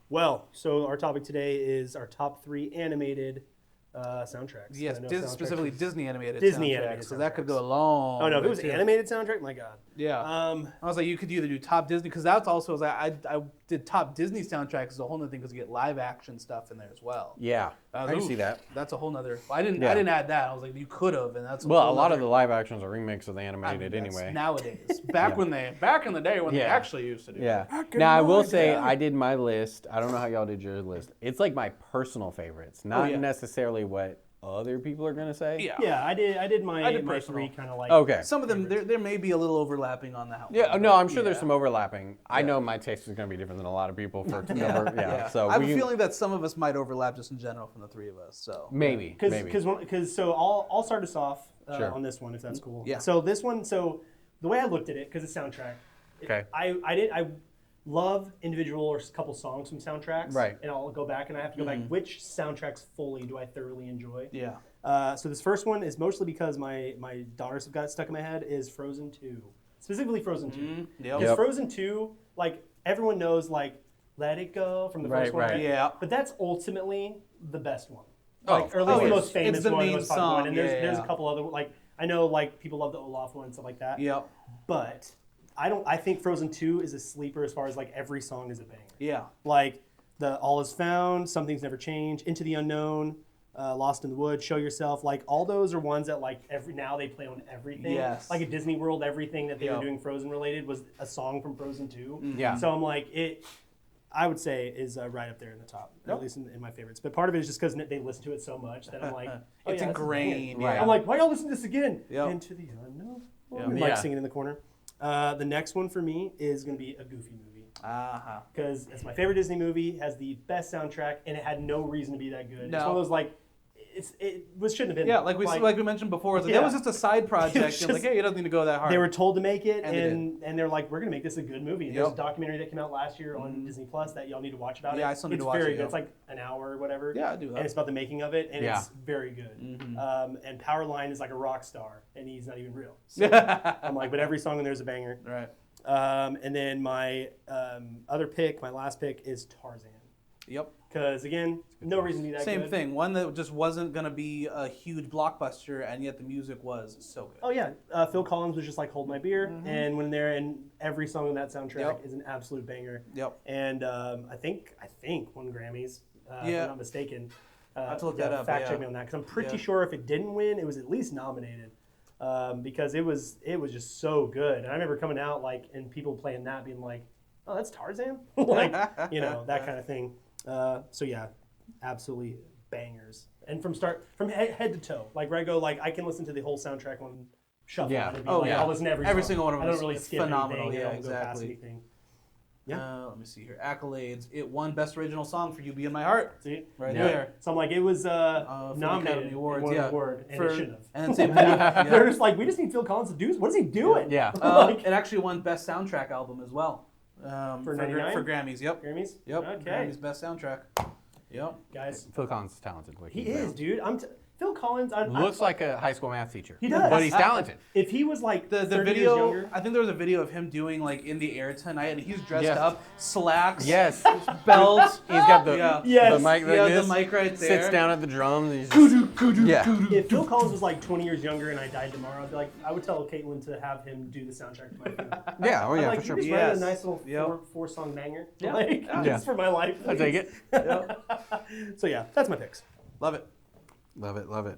Well, so our topic today is our top 3 animated soundtracks. Yes, specifically Disney animated soundtracks. So that could go a long. Oh no, if it was too. animated soundtrack, my God. Yeah. I was like, you could either do top Disney, because that's also, I did top Disney soundtracks as a whole other thing, because you get live action stuff in there as well. Yeah, I can see that. That's a whole nother. I didn't add that. I was like, you could have, and that's a lot of the live actions are remakes of the animated anyway. Nowadays, back in the day when they actually used to do. Yeah. It. Now I will say I did my list. I don't know how y'all did your list. It's like my personal favorites, not necessarily what other people are gonna say. Yeah, I did my 3 kind of like. Okay. Some of them there may be a little overlapping on the house. Yeah, no, I'm sure there's some overlapping. I know my taste is gonna be different than a lot of people for So I have a feeling that some of us might overlap just in general from the 3 of us. So maybe. Because I'll start us off on this one if that's cool. Yeah. So this one, the way I looked at it, because it's soundtrack. Okay. I love individual or a couple songs from soundtracks. Right. And I'll go back and I have to go back. Which soundtracks fully do I thoroughly enjoy? Yeah. So this first one is mostly because my daughters have got stuck in my head is Frozen 2. Specifically Frozen 2. Because Frozen 2, like everyone knows like Let It Go from the first one. Right. Yeah. But that's ultimately the best one. Oh, Like, or at least the most famous it's the one, main the most popular song. one. And there's a couple other like I know like people love the Olaf one and stuff like that. Yep. But I think Frozen 2 is a sleeper as far as like every song is a banger. Yeah. Like the All Is Found, Some Things Never Change, Into the Unknown, Lost in the Woods, Show Yourself. Like all those are ones that like now they play on everything. Yes. Like at Disney World, everything that they were doing Frozen related was a song from Frozen 2. Yeah. So I'm like I would say is right up there in the top, at least in my favorites. But part of it is just because they listen to it so much that I'm like, It's ingrained. Right. I'm like, why y'all listen to this again? Yep. Into the Unknown. And like singing in the corner. The next one for me is going to be a Goofy movie. Because it's my favorite Disney movie, has the best soundtrack, and it had no reason to be that good. No. It's one of those like, shouldn't have been. Yeah, like we mentioned before, that was just a side project. It was like, hey, it doesn't need to go that hard. They were told to make it, and they're like, we're going to make this a good movie. And there's a documentary that came out last year on Disney Plus that y'all need to watch about it. Yeah, I still need to watch it. It's very good. It's like an hour or whatever. Yeah, I do that. And it's about the making of it, and it's very good. And Powerline is like a rock star, and he's not even real. So I'm like, but every song in there is a banger. Right. And then my my last pick is Tarzan. Yep. Because again, no reason to be that Same good. thing. One that just wasn't going to be a huge blockbuster, and yet the music was so good. Oh yeah, Phil Collins was just like Hold My Beer, and when they're and every song on that soundtrack is an absolute banger. Yep. And I think won Grammys. If I'm not mistaken. I have to look that up. Fact check me on that because I'm pretty sure if it didn't win, it was at least nominated. Because it was just so good, and I remember coming out like and people playing that, being like, "Oh, that's Tarzan," like that kind of thing. So yeah, absolutely bangers, and from head to toe. Like where I go, like I can listen to the whole soundtrack on shuffle. Yeah. And I'll listen to every song. single one of them. I don't really skip phenomenal. anything. Yeah, I don't go past exactly. anything. Yeah. Let me see here. Accolades. It won Best Original Song for You Be in My Heart. See? Right there. So I'm like, it was for the nominated Academy Awards, and won an award, and it shouldn't have. And then same thing. They're just like, we just need Phil Collins to do. What is he doing? Yeah. It actually won Best Soundtrack Album as well. For 99? For Grammys. Yep. Grammys. Yep. Okay. Grammys Best Soundtrack. Yep. Guys, Phil Collins is talented. he is, dude. Phil Collins. Looks like a high school math teacher. He does. But he's talented. If he was like The 30 years video, younger. I think there was a video of him doing like In the Air Tonight, and he's dressed up, slacks, Yes. belt. He's got the Yes. mic like Yeah, this. the mic right there. Sits down at the drums. And he's just, If Phil Collins was like 20 years younger and I died tomorrow, I'd be like, I would tell Caitlin to have him do the soundtrack to my funeral. Yeah, oh yeah, like, for sure. You just write a nice little four-song banger. Yeah. Like, just for my life. I take it. So yeah, that's my picks. Love it. Love it, love it.